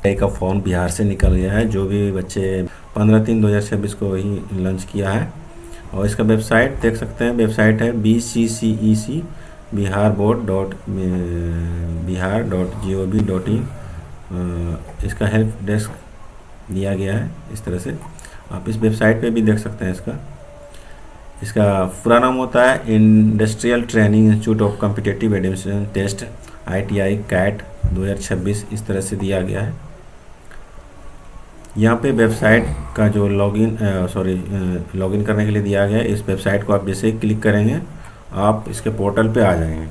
का फॉर्म बिहार से निकल गया है, जो भी बच्चे 15/3/2026 को ही लॉन्च किया है। और इसका वेबसाइट देख सकते हैं, वेबसाइट है BCCEC biharboard.bihar.gov.in। इसका हेल्प डेस्क दिया गया है इस तरह से, आप इस वेबसाइट पे भी देख सकते हैं। इसका पूरा नाम होता है industrial training institute of competitive admission test ITI CAT 2026, इस तरह से दिया गया है। यहाँ पे वेबसाइट का जो लॉगिन करने के लिए दिया गया है, इस वेबसाइट को आप जैसे ही क्लिक करेंगे आप इसके पोर्टल पे आ जाएंगे।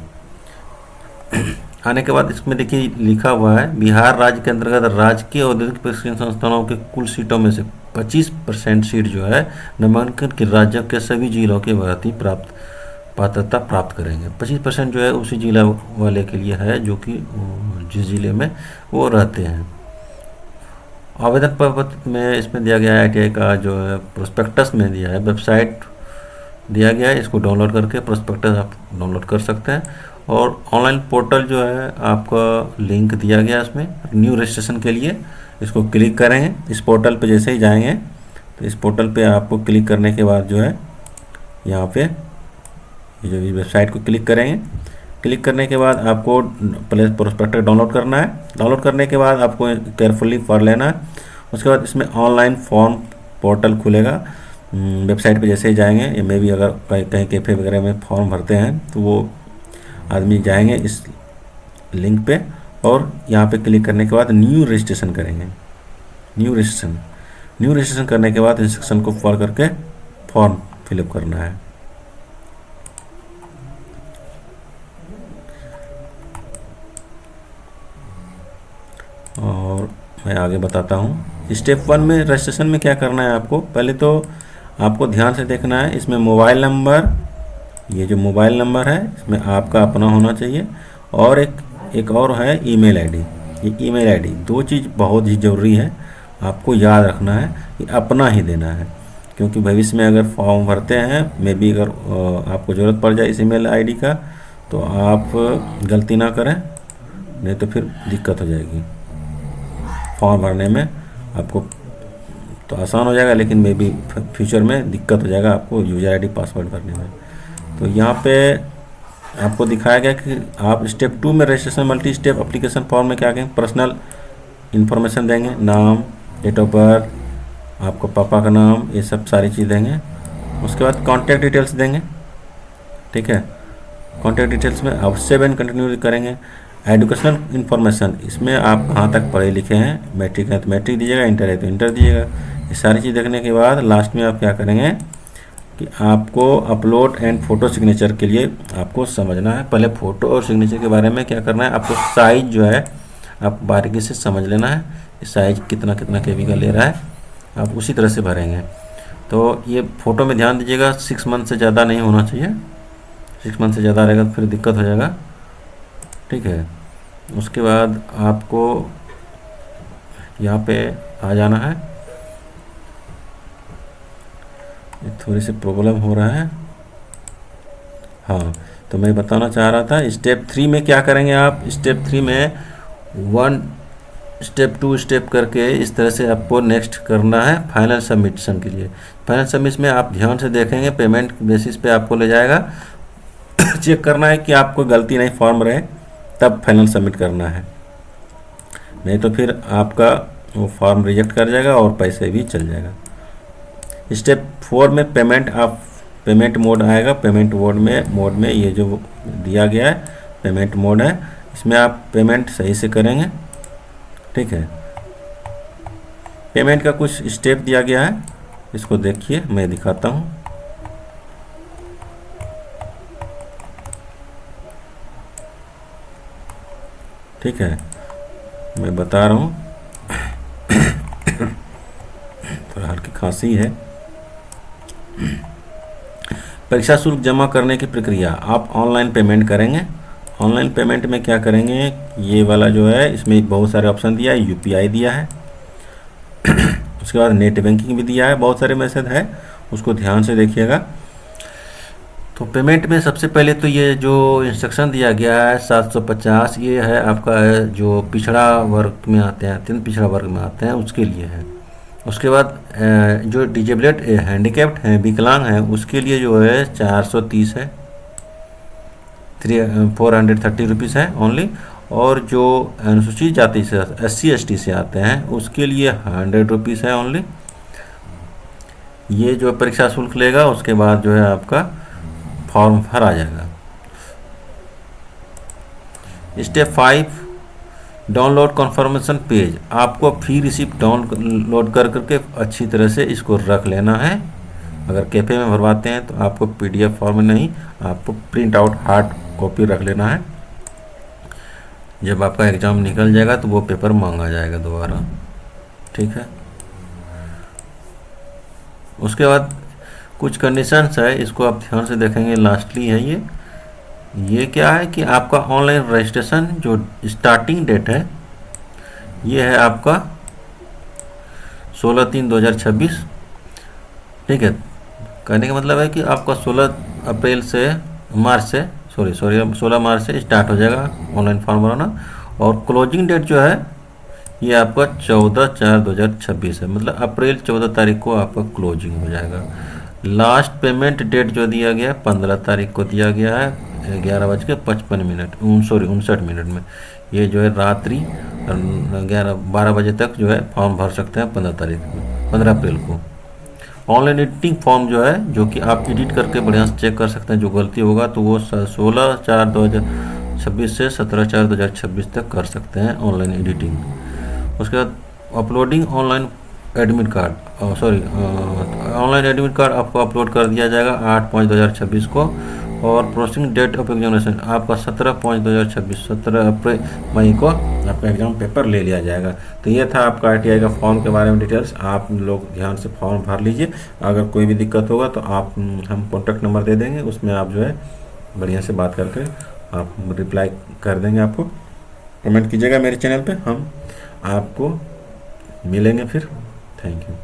आने के बाद इसमें देखिए लिखा हुआ है बिहार राज्य के अंतर्गत राजकीय औद्योगिक प्रशिक्षण संस्थानों के कुल सीटों में से 25% सीट जो है नामांकन के राज्यों के सभी जिलों के भर्ती पात्रता प्राप्त करेंगे। 25% जो है उसी जिला वाले के लिए है जो कि जिस जिले में वो रहते हैं। आवेदन पत्र में इसमें दिया गया है ITI का जो है प्रोस्पेक्टस में दिया है, वेबसाइट दिया गया है, इसको डाउनलोड करके प्रोस्पेक्टस आप डाउनलोड कर सकते हैं। और ऑनलाइन पोर्टल जो है आपका लिंक दिया गया है इसमें न्यू रजिस्ट्रेशन के लिए, इसको क्लिक करेंगे। इस पोर्टल पे जैसे ही जाएंगे तो इस पोर्टल पे आपको क्लिक करने के बाद जो है यहाँ पे ये जो वेबसाइट को क्लिक करेंगे। क्लिक करने के बाद आपको पहले प्रोस्पेक्टस डाउनलोड करना है। डाउनलोड करने के बाद आपको केयरफुली पढ़ लेना है। उसके बाद इसमें ऑनलाइन फॉर्म पोर्टल खुलेगा। वेबसाइट पे जैसे ही जाएंगे, या मे भी अगर कहीं कैफ़े वगैरह में फॉर्म भरते हैं तो वो आदमी जाएंगे इस लिंक पे और यहाँ पे क्लिक करने के बाद न्यू रजिस्ट्रेशन करेंगे। न्यू रजिस्ट्रेशन करने के बाद इंस्ट्रक्शन को फॉलो करके फॉर्म फिलअप करना है। और मैं आगे बताता हूँ। स्टेप 1 में रजिस्ट्रेशन में क्या करना है आपको, पहले तो आपको ध्यान से देखना है। इसमें मोबाइल नंबर, ये जो मोबाइल नंबर है इसमें आपका अपना होना चाहिए, और एक और है ईमेल आईडी। ये ईमेल आईडी, दो चीज़ बहुत ही ज़रूरी है, आपको याद रखना है कि अपना ही देना है, क्योंकि भविष्य में अगर फॉर्म भरते हैं मे बी अगर आपको ज़रूरत पड़ जाए इस ईमेल आईडी का तो आप गलती ना करें, नहीं तो फिर दिक्कत हो जाएगी फॉर्म भरने में। आपको तो आसान हो जाएगा लेकिन मे बी फ्यूचर में दिक्कत हो जाएगा आपको यूज़र आईडी पासवर्ड भरने में। तो यहाँ पे आपको दिखाया गया कि आप स्टेप 2 में registration multi step application form में क्या करेंगे, पर्सनल इन्फॉर्मेशन देंगे, नाम, डेट ऑफ बर्थ, आपको पापा का नाम, ये सब सारी चीज़ देंगे। उसके बाद कॉन्टैक्ट डिटेल्स देंगे, ठीक है। कॉन्टैक्ट डिटेल्स में आप सेव एंड कंटिन्यू करेंगे। एजुकेशनल इन्फॉर्मेशन, इसमें आप कहाँ तक पढ़े लिखे हैं, मैट्रिक है तो मैट्रिक दीजिएगा, इंटर है तो इंटर दीजिएगा। ये सारी चीज़ देखने के बाद लास्ट में आप क्या करेंगे कि आपको अपलोड एंड फोटो सिग्नेचर के लिए आपको समझना है। पहले फ़ोटो और सिग्नेचर के बारे में क्या करना है, आपको साइज़ जो है आप बारीकी से समझ लेना है, साइज़ कितना KB का ले रहा है, आप उसी तरह से भरेंगे। तो ये फ़ोटो में ध्यान दीजिएगा 6 मंथ से ज़्यादा नहीं होना चाहिए, 6 मंथ से ज़्यादा रहेगा तो फिर दिक्कत हो जाएगा, ठीक है। उसके बाद आपको यहाँ पे आ जाना है। ये थोड़ी सी प्रॉब्लम हो रहा है, हाँ, तो मैं बताना चाह रहा था स्टेप 3 में क्या करेंगे आप। स्टेप 3 में 1 स्टेप 2 स्टेप करके इस तरह से आपको नेक्स्ट करना है फाइनल सबमिशन के लिए। फाइनल सबमिशन में आप ध्यान से देखेंगे, पेमेंट बेसिस पे आपको ले जाएगा। चेक करना है कि आपको गलती नहीं फॉर्म रहे, तब फाइनल सबमिट करना है, नहीं तो फिर आपका वो फॉर्म रिजेक्ट कर जाएगा और पैसे भी चल जाएगा। स्टेप 4 में पेमेंट मोड आएगा। पेमेंट मोड में ये जो दिया गया है पेमेंट मोड है, इसमें आप पेमेंट सही से करेंगे, ठीक है। पेमेंट का कुछ स्टेप दिया गया है, इसको देखिए, मैं दिखाता हूँ। ठीक है, मैं बता रहा हूँ, थोड़ा हल्की खांसी है। परीक्षा शुल्क जमा करने की प्रक्रिया, आप ऑनलाइन पेमेंट करेंगे। ऑनलाइन पेमेंट में क्या करेंगे, ये वाला जो है इसमें बहुत सारे ऑप्शन दिया है, UPI दिया है, उसके बाद नेट बैंकिंग भी दिया है, बहुत सारे मैसेज है, उसको ध्यान से देखिएगा। तो पेमेंट में सबसे पहले तो ये जो इंस्ट्रक्शन दिया गया है 750, ये है आपका जो पिछड़ा वर्ग में आते हैं, अत्यंत पिछड़ा वर्ग में आते हैं उसके लिए है। उसके बाद जो डिजेबलेड हैंडीकैप्ड हैं, विकलांग हैं, उसके लिए जो है 430 है, 430 रुपीज़ है ओनली। और जो अनुसूचित जाति से SC ST से आते हैं उसके लिए 100 रुपीज़ है ओनली। ये जो परीक्षा शुल्क लेगा उसके बाद जो है आपका फॉर्म भर आ जाएगा। Step 5, download conformation page. आपको फी रिसिप्ट डाउनलोड कर करके अच्छी तरह से इसको रख लेना है। अगर कैफे में भरवाते हैं तो आपको PDF फॉर्म में नहीं, आपको प्रिंट आउट हार्ड कॉपी रख लेना है। जब आपका एग्ज़ाम निकल जाएगा तो वो पेपर मांगा जाएगा दोबारा, ठीक है। उसके बाद कुछ कंडीशंस है, इसको आप ध्यान से देखेंगे, लास्टली है ये क्या है कि आपका ऑनलाइन रजिस्ट्रेशन जो स्टार्टिंग डेट है ये है आपका 16/3/2026, ठीक है। कहने का मतलब है कि आपका 16 मार्च से स्टार्ट हो जाएगा ऑनलाइन फॉर्म भरना। और क्लोजिंग डेट जो है ये आपका 14/4/2026 है, मतलब अप्रैल 14 तारीख को आपका क्लोजिंग हो जाएगा। लास्ट पेमेंट डेट जो दिया गया है 15 तारीख को दिया गया है 11:55 में। ये जो है रात्रि 12 बजे तक जो है फॉर्म भर सकते हैं 15 अप्रैल को। ऑनलाइन एडिटिंग फॉर्म जो है, जो कि आप एडिट करके बढ़िया से चेक कर सकते हैं, जो गलती होगा तो वो 16/4/2026 से 17/4/2026 तक कर सकते हैं ऑनलाइन एडिटिंग। उसके बाद uploading online admit card, online admit card आपको अपलोड कर दिया जाएगा 8/5/2026 को। और प्रोसेसिंग डेट ऑफ एग्जामिनेशन आपका 17/5/2026, 17 मई को आपका एग्ज़ाम पेपर ले लिया जाएगा। तो ये था आपका ITI का फॉर्म के बारे में डिटेल्स। आप लोग ध्यान से फॉर्म भर लीजिए। अगर कोई भी दिक्कत होगा तो आप हम कॉन्टैक्ट नंबर दे देंगे, उसमें आप जो है बढ़िया से बात करके आप रिप्लाई कर देंगे। आपको कमेंट कीजिएगा मेरे चैनल पे, हम आपको मिलेंगे फिर। Thank you.